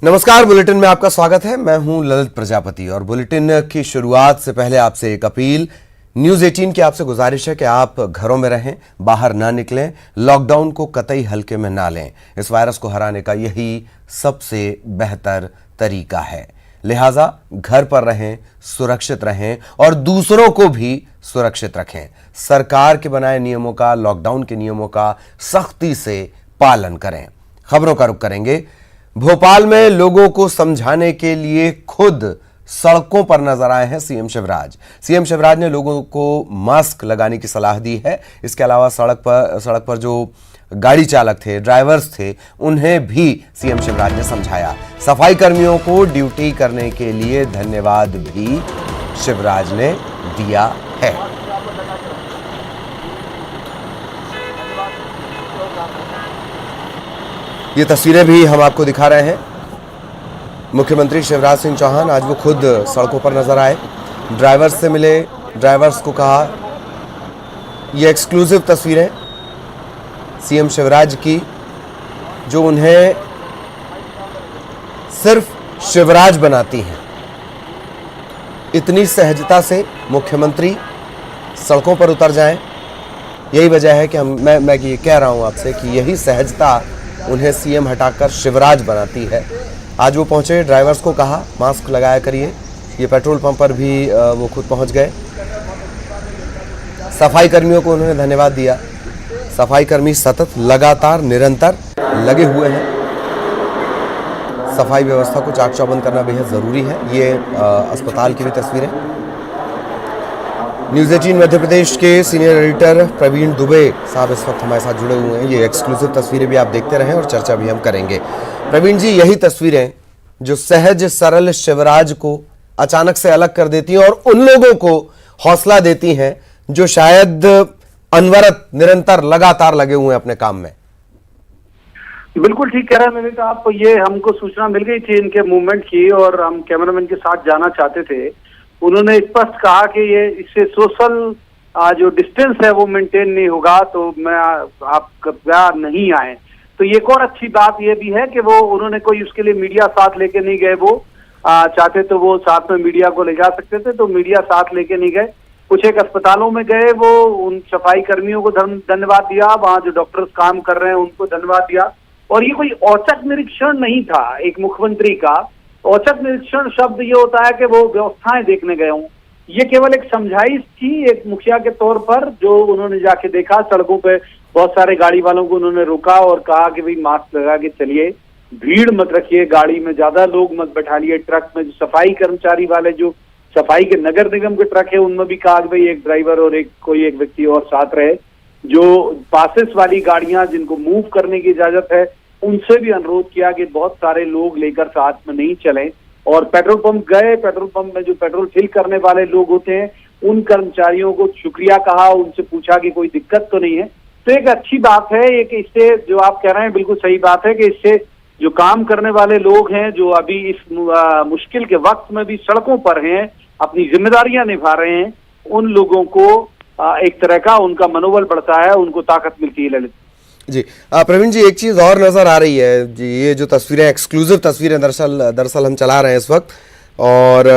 नमस्कार, बुलेटिन में आपका स्वागत है। मैं हूं ललित प्रजापति और बुलेटिन की शुरुआत से पहले आपसे एक अपील। न्यूज 18 की आपसे गुजारिश है कि आप घरों में रहें, बाहर ना निकलें, लॉकडाउन को कतई हल्के में ना लें। इस वायरस को हराने का यही सबसे बेहतर तरीका है। लिहाजा घर पर रहें, सुरक्षित रहें और दूसरों को भी सुरक्षित रखें। सरकार के बनाए नियमों का, लॉकडाउन के नियमों का सख्ती से पालन करें। खबरों का रुख करेंगे। भोपाल में लोगों को समझाने के लिए खुद सड़कों पर नजर आए हैं सीएम शिवराज। सीएम शिवराज ने लोगों को मास्क लगाने की सलाह दी है। इसके अलावा सड़क पर जो गाड़ी चालक थे, ड्राइवर्स थे, उन्हें भी सीएम शिवराज ने समझाया। सफाई कर्मियों को ड्यूटी करने के लिए धन्यवाद भी शिवराज ने दिया है। ये तस्वीरें भी हम आपको दिखा रहे हैं। मुख्यमंत्री शिवराज सिंह चौहान आज वो खुद सड़कों पर नजर आए, ड्राइवर्स से मिले, ड्राइवर्स को कहा। ये एक्सक्लूसिव तस्वीरें सीएम शिवराज की, जो उन्हें सिर्फ शिवराज बनाती हैं। इतनी सहजता से मुख्यमंत्री सड़कों पर उतर जाएं, यही वजह है कि मैं ये कह रहा हूं आपसे कि यही सहजता उन्हें सीएम हटाकर शिवराज बनाती है। आज वो पहुंचे, ड्राइवर्स को कहा मास्क लगाया करिए। ये पेट्रोल पंप पर भी वो खुद पहुंच गए। सफाई कर्मियों को उन्होंने धन्यवाद दिया। सफाई कर्मी सतत, लगातार, निरंतर लगे हुए हैं। सफाई व्यवस्था को चाक चौबंद करना बेहद जरूरी है। ये अस्पताल की भी तस्वीरें। न्यूज 18 मध्य प्रदेश के सीनियर एडिटर प्रवीण दुबे साहब इस वक्त हमारे साथ जुड़े हुए हैं। ये एक्सक्लूसिव तस्वीरें भी आप देखते रहें और चर्चा भी हम करेंगे। प्रवीण जी, यही तस्वीरें जो सहज सरल शिवराज को अचानक से अलग कर देती हैं और उन लोगों को हौसला देती हैं जो शायद अनवरत, निरंतर, लगातार लगे हुए हैं अपने काम में। बिल्कुल ठीक कह रहे हैं ललित आप। ये हमको सूचना मिल गई थी इनके मूवमेंट की और हम कैमरामैन के साथ जाना चाहते थे। उन्होंने स्पष्ट कहा कि ये इससे सोशल जो डिस्टेंस है वो मेंटेन नहीं होगा, तो मैं आप कृपया नहीं आए। तो ये एक और अच्छी बात ये भी है कि वो उन्होंने कोई उसके लिए मीडिया साथ लेके नहीं गए। वो चाहते तो वो साथ में मीडिया को ले जा सकते थे, तो मीडिया साथ लेके नहीं गए। कुछ एक अस्पतालों में गए, वो उन सफाई कर्मियों को धन्यवाद दिया, वहाँ जो डॉक्टर्स काम कर रहे हैं उनको धन्यवाद दिया। और ये कोई औचक निरीक्षण नहीं था एक मुख्यमंत्री का। औचक निरीक्षण शब्द ये होता है कि वो व्यवस्थाएं देखने गए हों। ये केवल एक समझाइश थी एक मुखिया के तौर पर, जो उन्होंने जाके देखा। सड़कों पे बहुत सारे गाड़ी वालों को उन्होंने रोका और कहा कि भाई मास्क लगा के चलिए, भीड़ मत रखिए, गाड़ी में ज्यादा लोग मत बैठालिए। ट्रक में जो सफाई कर्मचारी वाले, जो सफाई के नगर निगम के ट्रक है, उनमें भी कहा कि भाई एक ड्राइवर और कोई एक व्यक्ति और साथ रहे। जो पासेस वाली गाड़ियां जिनको मूव करने की इजाजत है, उनसे भी अनुरोध किया कि बहुत सारे लोग लेकर साथ में नहीं चलें। और पेट्रोल पंप गए, पेट्रोल पंप में जो पेट्रोल फिल करने वाले लोग होते हैं, उन कर्मचारियों को शुक्रिया कहा, उनसे पूछा कि कोई दिक्कत तो नहीं है। तो एक अच्छी बात है ये कि इससे, जो आप कह रहे हैं बिल्कुल सही बात है, कि इससे जो काम करने वाले लोग हैं, जो अभी इस मुश्किल के वक्त में भी सड़कों पर हैं, अपनी जिम्मेदारियां निभा रहे हैं, उन लोगों को एक तरह का उनका मनोबल बढ़ता है, उनको ताकत मिलती है। ललित जी, प्रवीण जी, एक चीज और नजर आ रही है जी। ये जो तस्वीरें, एक्सक्लूसिव तस्वीरें दरअसल हम चला रहे हैं इस वक्त, और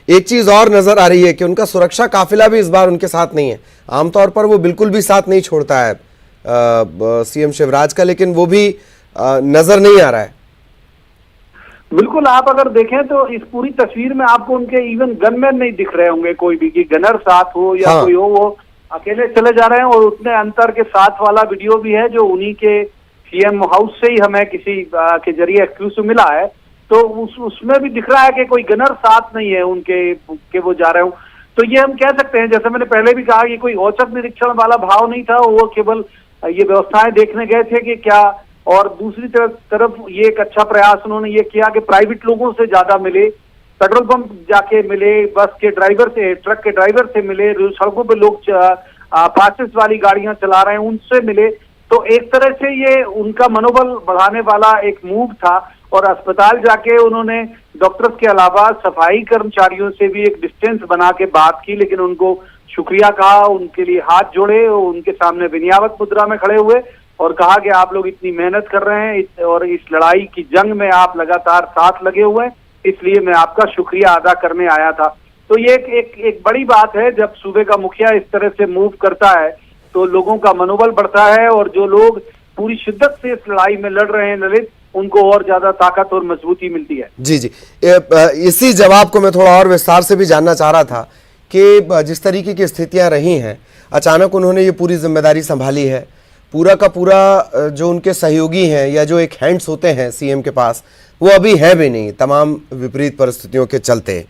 एक चीज और नजर आ रही है कि उनका सुरक्षा काफिला भी इस बार उनके साथ नहीं है। आमतौर पर वो बिल्कुल भी साथ नहीं छोड़ता है सीएम शिवराज का, लेकिन वो भी नजर नहीं आ रहा है। बिल्कुल, आप अगर देखें तो इस पूरी तस्वीर में आपको उनके इवन गनमैन नहीं दिख रहे होंगे कोई भी, कि गनर साथ हो या कोई हो, वो अकेले चले जा रहे हैं। और उतने अंतर के साथ वाला वीडियो भी है जो उन्हीं के सीएम हाउस से ही हमें किसी के जरिए एक्सक्लूसिव मिला है। तो उसमें भी दिख रहा है कि कोई गनर साथ नहीं है उनके के वो जा रहे हो। तो ये हम कह सकते हैं, जैसे मैंने पहले भी कहा, ये कोई औचक निरीक्षण वाला भाव नहीं था। वो केवल ये व्यवस्थाएं देखने गए थे कि क्या। और दूसरी तरफ ये एक अच्छा प्रयास उन्होंने ये किया कि प्राइवेट लोगों से ज्यादा मिले, पेट्रोल पंप जाके मिले, बस के ड्राइवर से, ट्रक के ड्राइवर से मिले, सड़कों पे लोग पासेस वाली गाड़ियां चला रहे हैं उनसे मिले। तो एक तरह से ये उनका मनोबल बढ़ाने वाला एक मूव था। और अस्पताल जाके उन्होंने डॉक्टर्स के अलावा सफाई कर्मचारियों से भी एक डिस्टेंस बना के बात की, लेकिन उनको शुक्रिया कहा, उनके लिए हाथ जोड़े, उनके सामने विनयावत मुद्रा में खड़े हुए। और कहा कि आप लोग इतनी मेहनत कर रहे हैं और इस लड़ाई की जंग में आप लगातार साथ लगे हुए हैं, इसलिए मैं आपका शुक्रिया अदा करने आया था। तो ये एक बड़ी बात है, जब सूबे का मुखिया इस तरह से मूव करता है तो लोगों का मनोबल बढ़ता है और जो लोग पूरी शिद्दत से इस लड़ाई में लड़ रहे हैं ललित, उनको और ज्यादा ताकत और मजबूती मिलती है। जी जी, इसी जवाब को मैं थोड़ा और विस्तार से भी जानना चाह रहा था कि जिस तरीके की स्थितियां रही हैं, अचानक उन्होंने ये पूरी जिम्मेदारी संभाली है, पूरा का पूरा जो उनके सहयोगी हैं या जो एक हैंड्स होते हैं सीएम के पास, वो अभी है भी नहीं, तमाम विपरीत परिस्थितियों के चलते।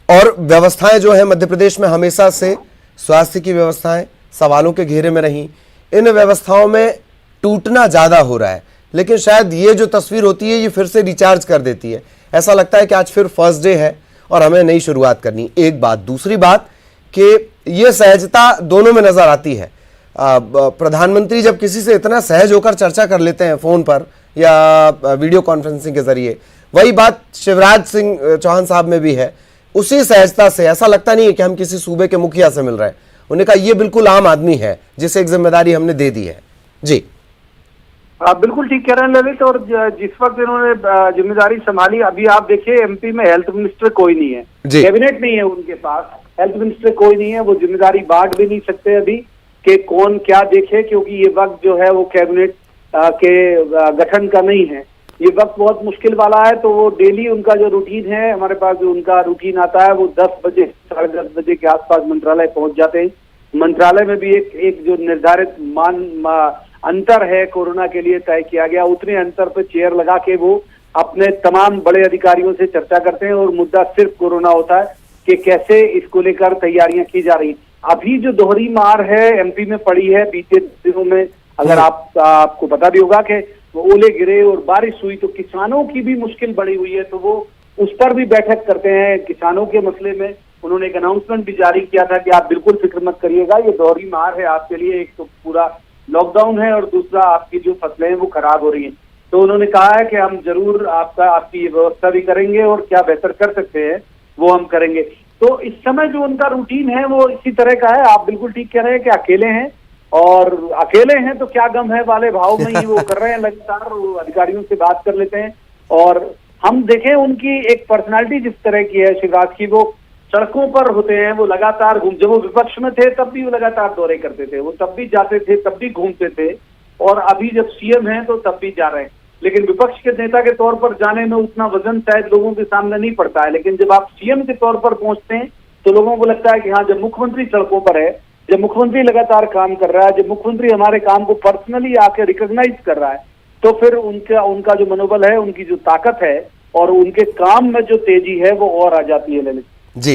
और व्यवस्थाएं जो है मध्य प्रदेश में हमेशा से स्वास्थ्य की व्यवस्थाएं सवालों के घेरे में रहीं, इन व्यवस्थाओं में टूटना ज़्यादा हो रहा है, लेकिन शायद ये जो तस्वीर होती है ये फिर से रिचार्ज कर देती है। ऐसा लगता है कि आज फिर फर्स्ट डे है और हमें नई शुरुआत करनी। एक बात, दूसरी बात कि ये सहजता दोनों में नजर आती है। प्रधानमंत्री जब किसी से इतना सहज होकर चर्चा कर लेते हैं फोन पर या वीडियो कॉन्फ्रेंसिंग के जरिए, वही बात शिवराज सिंह चौहान साहब में भी है। उसी सहजता से ऐसा लगता नहीं है कि हम किसी सूबे के मुखिया से मिल रहे हैं। उन्होंने कहा ये बिल्कुल आम आदमी है जिसे एक जिम्मेदारी हमने दे दी है। जी, आप बिल्कुल ठीक कह रहे हैं ललित। और जिस वक्त इन्होंने जिम्मेदारी संभाली, अभी आप देखिए एमपी में हेल्थ मिनिस्टर कोई नहीं है, कैबिनेट नहीं है उनके पास, हेल्थ मिनिस्टर कोई नहीं है, वो जिम्मेदारी बांट भी नहीं सकते अभी कि कौन क्या देखे, क्योंकि ये वक्त जो है वो कैबिनेट के गठन का नहीं है, ये वक्त बहुत मुश्किल वाला है। तो वो डेली उनका जो रूटीन है, हमारे पास जो उनका रूटीन आता है, वो 10 बजे 10:30 बजे के आसपास मंत्रालय पहुंच जाते हैं। मंत्रालय में भी एक जो निर्धारित अंतर है कोरोना के लिए तय किया गया, उतने अंतर पे चेयर लगा के वो अपने तमाम बड़े अधिकारियों से चर्चा करते हैं और मुद्दा सिर्फ कोरोना होता है कि कैसे इसको लेकर तैयारियां की जा रही। अभी जो दोहरी मार है एमपी में पड़ी है बीते दिनों में, अगर आपको पता भी होगा कि ओले गिरे और बारिश हुई तो किसानों की भी मुश्किल बढ़ी हुई है, तो वो उस पर भी बैठक करते हैं। किसानों के मसले में उन्होंने एक अनाउंसमेंट भी जारी किया था कि आप बिल्कुल फिक्र मत करिएगा, ये दोहरी मार है आपके लिए, एक तो पूरा लॉकडाउन है और दूसरा आपकी जो फसलें हैं वो खराब हो रही हैं। तो उन्होंने कहा है कि हम जरूर आपकी ये व्यवस्था भी करेंगे और क्या बेहतर कर सकते हैं वो हम करेंगे। तो इस समय जो उनका रूटीन है वो इसी तरह का है। आप बिल्कुल ठीक कह रहे हैं कि अकेले हैं, और अकेले हैं तो क्या गम है वाले भाव में ही वो कर रहे हैं, लगातार वो अधिकारियों से बात कर लेते हैं। और हम देखें उनकी एक पर्सनालिटी जिस तरह की है शिवराज की, वो सड़कों पर होते हैं, वो लगातार जब वो विपक्ष में थे तब भी वो लगातार दौरे करते थे, वो तब भी जाते थे, तब भी घूमते थे, और अभी जब सीएम हैं तो तब भी जा रहे हैं। लेकिन विपक्ष के नेता के तौर पर जाने में उतना वजन शायद लोगों के सामने नहीं पड़ता है, लेकिन जब आप सीएम के तौर पर पहुंचते हैं तो लोगों को लगता है कि हाँ, जब मुख्यमंत्री सड़कों पर है, जब मुख्यमंत्री लगातार काम कर रहा है, जब मुख्यमंत्री हमारे काम को पर्सनली आके रिकॉग्नाइज कर रहा है, तो फिर उनका जो मनोबल है, उनकी जो ताकत है और उनके काम में जो तेजी है वो और आ जाती है ललित जी।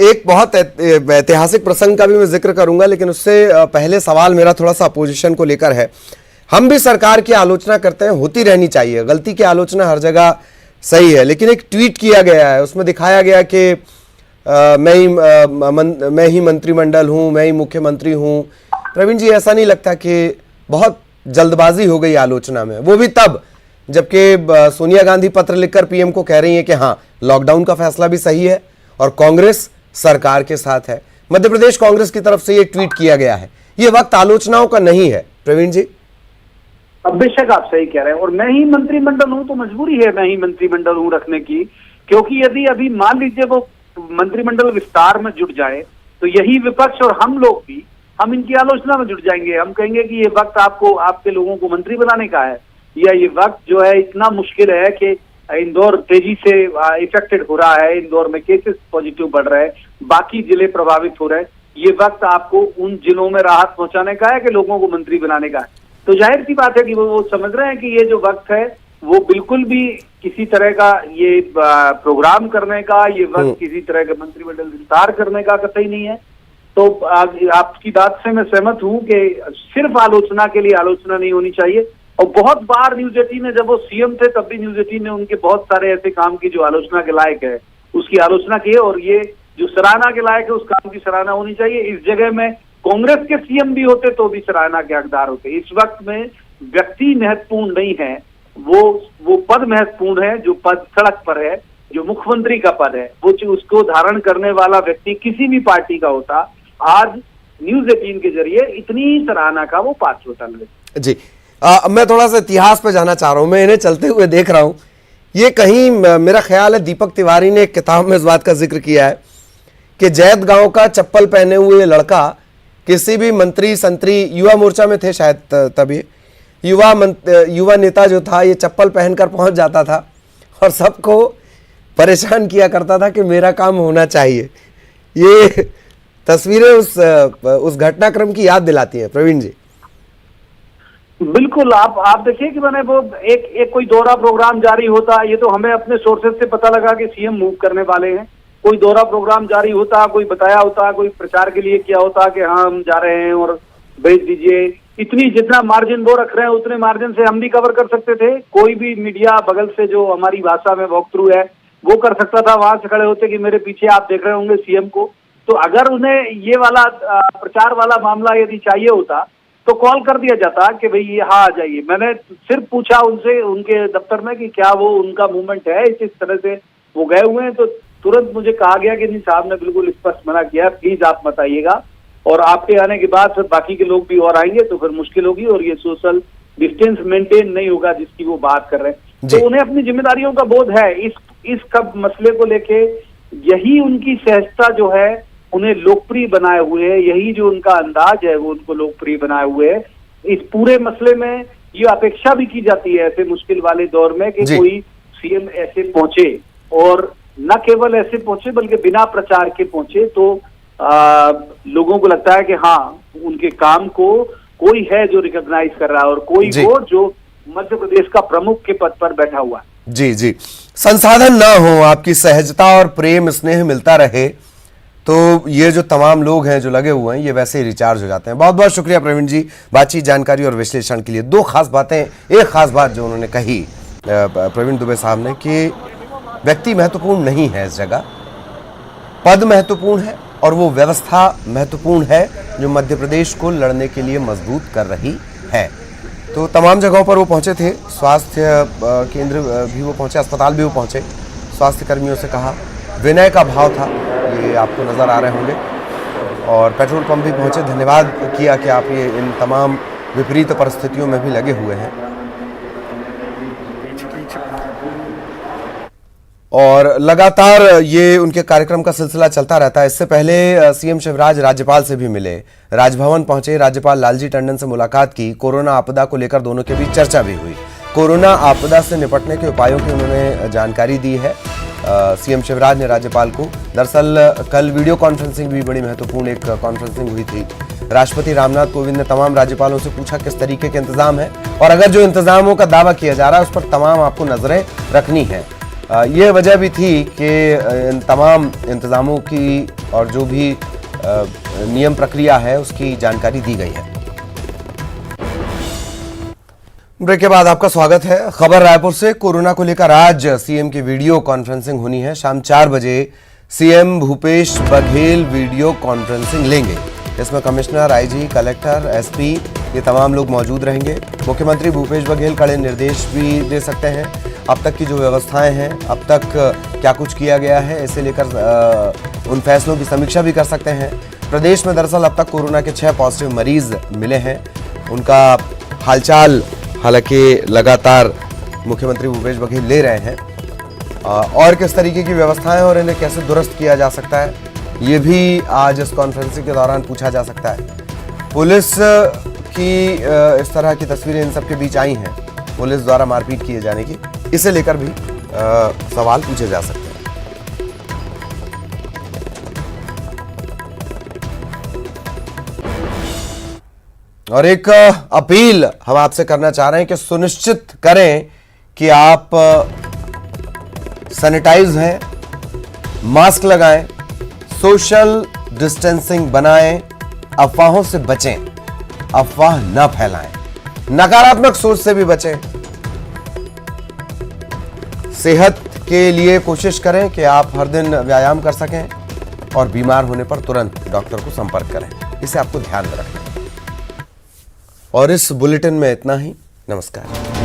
एक बहुत ऐतिहासिक प्रसंग का भी मैं जिक्र करूंगा, लेकिन उससे पहले सवाल मेरा थोड़ा सा अपोजिशन को लेकर है। हम भी सरकार की आलोचना करते हैं, होती रहनी चाहिए, गलती की आलोचना हर जगह सही है, लेकिन एक ट्वीट किया गया है, उसमें दिखाया गया कि मैं ही मंत्रिमंडल हूं, मैं ही मुख्यमंत्री हूं। प्रवीण जी, ऐसा नहीं लगता कि बहुत जल्दबाजी हो गई आलोचना में, वो भी तब जबकि सोनिया गांधी पत्र लिखकर पीएम को कह रही है कि हाँ, लॉकडाउन का फैसला भी सही है और कांग्रेस सरकार के साथ है। मध्य प्रदेश कांग्रेस की तरफ से ये ट्वीट किया गया है। ये वक्त आलोचनाओं का नहीं है प्रवीण जी। अब बेशक आप सही कह रहे हैं, और मैं ही मंत्रिमंडल हूं तो मजबूरी है मैं ही मंत्रिमंडल हूं रखने की, क्योंकि यदि अभी मान लीजिए वो मंत्रिमंडल विस्तार में जुट जाए तो यही विपक्ष और हम लोग भी, हम इनकी आलोचना में जुट जाएंगे। हम कहेंगे कि ये वक्त आपको, आपके लोगों को मंत्री बनाने का है, या ये वक्त जो है इतना मुश्किल है कि इंदौर तेजी से इफेक्टेड हो रहा है, इंदौर में केसेस पॉजिटिव बढ़ रहे हैं, बाकी जिले प्रभावित हो रहे हैं, ये वक्त आपको उन जिलों में राहत पहुंचाने का है कि लोगों को मंत्री बनाने का है। तो जाहिर सी बात है कि वो समझ रहे हैं कि ये जो वक्त है वो बिल्कुल भी किसी तरह का ये प्रोग्राम करने का, ये वक्त किसी तरह का मंत्रिमंडल विस्तार करने का कतई नहीं है। तो आपकी बात से मैं सहमत हूं कि सिर्फ आलोचना के लिए आलोचना नहीं होनी चाहिए। और बहुत बार न्यूज 18 ने, जब वो सीएम थे तब भी न्यूज 18 ने उनके बहुत सारे ऐसे काम की जो आलोचना के लायक है उसकी आलोचना की है, और ये जो सराहना के लायक है उस काम की सराहना होनी चाहिए। इस जगह में कांग्रेस के सीएम भी होते तो भी सराहना के हकदार होते। इस वक्त में व्यक्ति महत्वपूर्ण नहीं है, वो पद महत्वपूर्ण है, जो पद सड़क पर है, जो मुख्यमंत्री का पद है, वो उसको धारण करने वाला व्यक्ति किसी भी पार्टी का होता, आज न्यूज 18 के जरिए इतनी सराहना का वो पात्र होता। जी। मैं थोड़ा सा इतिहास पे जाना चाह रहा हूं। मैं इन्हें चलते हुए देख रहा हूं। ये कहीं मेरा ख्याल है दीपक तिवारी ने एक किताब में इस बात का जिक्र किया है कि जैत गांव का चप्पल पहने हुए लड़का किसी भी मंत्री संतरी, युवा मोर्चा में थे शायद तभी, युवा नेता जो था ये चप्पल पहनकर पहुंच जाता था और सबको परेशान किया करता था कि मेरा काम होना चाहिए। ये तस्वीरें उस घटनाक्रम की याद दिलाती हैं प्रवीण जी। बिल्कुल, आप देखिए कि मैंने वो एक कोई दौरा प्रोग्राम जारी होता, ये तो हमें अपने सोर्सेज से पता लगा कि सीएम मूव करने वाले हैं। कोई दौरा प्रोग्राम जारी होता, कोई बताया होता, कोई प्रचार के लिए किया होता कि हाँ हम जा रहे हैं और भेज दीजिए। इतनी जितना मार्जिन वो रख रहे हैं उतने मार्जिन से हम भी कवर कर सकते थे। कोई भी मीडिया बगल से जो हमारी भाषा में वॉक थ्रू है वो कर सकता था, वहां से खड़े होते कि मेरे पीछे आप देख रहे होंगे सीएम को। तो अगर उन्हें ये वाला प्रचार वाला मामला यदि चाहिए होता तो कॉल कर दिया जाता कि भाई हाँ आ जाइए। मैंने सिर्फ पूछा उनसे उनके दफ्तर में कि क्या वो उनका मूवमेंट है, इस तरह से वो गए हुए हैं, तो तुरंत मुझे कहा गया कि नहीं साहब ने बिल्कुल स्पष्ट मना किया, प्लीज आप मत आइएगा और आपके आने के बाद फिर बाकी के लोग भी और आएंगे तो फिर मुश्किल होगी और ये सोशल डिस्टेंस मेंटेन नहीं होगा जिसकी वो बात कर रहे हैं। तो उन्हें अपनी जिम्मेदारियों का बोध है इस कब मसले को लेके। यही उनकी सहजता जो है उन्हें लोकप्रिय बनाए हुए है, यही जो उनका अंदाज है वो उनको लोकप्रिय बनाए हुए है। इस पूरे मसले में ये अपेक्षा भी की जाती है ऐसे मुश्किल वाले दौर में कि कोई सीएम ऐसे पहुंचे और न केवल ऐसे पहुंचे बल्कि बिना प्रचार के पहुंचे, तो लोगों को लगता है कि हाँ उनके काम को कोई है जो रिकॉग्नाइज कर रहा है और कोई वो जो मध्य प्रदेश का प्रमुख के पद पर बैठा हुआ है। जी जी, संसाधन ना हो, आपकी सहजता और प्रेम स्नेह मिलता रहे तो ये जो तमाम लोग हैं जो लगे हुए हैं ये वैसे ही रिचार्ज हो जाते हैं। बहुत बहुत शुक्रिया प्रवीण जी बातचीत, जानकारी और विश्लेषण के लिए। दो खास बातें, एक खास बात जो उन्होंने कही प्रवीण दुबे साहब ने कि व्यक्ति महत्वपूर्ण नहीं है इस जगह, पद महत्वपूर्ण है और वो व्यवस्था महत्वपूर्ण है जो मध्य प्रदेश को लड़ने के लिए मजबूत कर रही है। तो तमाम जगहों पर वो पहुंचे थे, स्वास्थ्य केंद्र भी वो पहुंचे, अस्पताल भी वो पहुंचे, स्वास्थ्य कर्मियों से कहा, विनय का भाव था, ये आपको नज़र आ रहे होंगे। और पेट्रोल पंप भी पहुंचे, धन्यवाद किया कि आप ये इन तमाम विपरीत परिस्थितियों में भी लगे हुए हैं। और लगातार ये उनके कार्यक्रम का सिलसिला चलता रहता है। इससे पहले सीएम शिवराज राज्यपाल से भी मिले, राजभवन पहुंचे, राज्यपाल लालजी टंडन से मुलाकात की, कोरोना आपदा को लेकर दोनों के बीच चर्चा भी हुई। कोरोना आपदा से निपटने के उपायों की उन्होंने जानकारी दी है सीएम शिवराज ने राज्यपाल को। दरअसल कल वीडियो कॉन्फ्रेंसिंग भी बड़ी महत्वपूर्ण एक कॉन्फ्रेंसिंग हुई थी। राष्ट्रपति रामनाथ कोविंद ने तमाम राज्यपालों से पूछा किस तरीके के इंतजाम है और अगर जो इंतजामों का दावा किया जा रहा है उस पर तमाम आपको नजरें रखनी है। ये वजह भी थी कि इन तमाम इंतजामों की और जो भी नियम प्रक्रिया है उसकी जानकारी दी गई है। ब्रेक के बाद आपका स्वागत है। खबर रायपुर से, कोरोना को लेकर आज सीएम की वीडियो कॉन्फ्रेंसिंग होनी है। शाम 4 बजे CM Bhupesh Baghel video conferencing लेंगे। इसमें कमिश्नर, आईजी, कलेक्टर, एसपी ये तमाम लोग मौजूद रहेंगे। मुख्यमंत्री भूपेश बघेल कड़े निर्देश भी दे सकते हैं। अब तक की जो व्यवस्थाएं हैं, अब तक क्या कुछ किया गया है, इसे लेकर उन फैसलों की समीक्षा भी कर सकते हैं। प्रदेश में दरअसल अब तक कोरोना के 6 पॉजिटिव मरीज मिले हैं। उनका हालचाल हालांकि लगातार मुख्यमंत्री भूपेश बघेल ले रहे हैं और किस तरीके की व्यवस्थाएं और इन्हें कैसे दुरुस्त किया जा सकता है ये भी आज इस कॉन्फ्रेंसिंग के दौरान पूछा जा सकता है। पुलिस की इस तरह की तस्वीरें इन सब के बीच आई हैं, पुलिस द्वारा मारपीट किए जाने की, इसे लेकर भी सवाल पूछे जा सकते हैं। और एक अपील हम आपसे करना चाह रहे हैं कि सुनिश्चित करें कि आप सैनिटाइज हैं, मास्क लगाएं, सोशल डिस्टेंसिंग बनाएं, अफवाहों से बचें, अफवाह न फैलाएं, नकारात्मक सोच से भी बचें। सेहत के लिए कोशिश करें कि आप हर दिन व्यायाम कर सकें और बीमार होने पर तुरंत डॉक्टर को संपर्क करें, इसे आपको ध्यान में रखना है। और इस बुलेटिन में इतना ही। नमस्कार।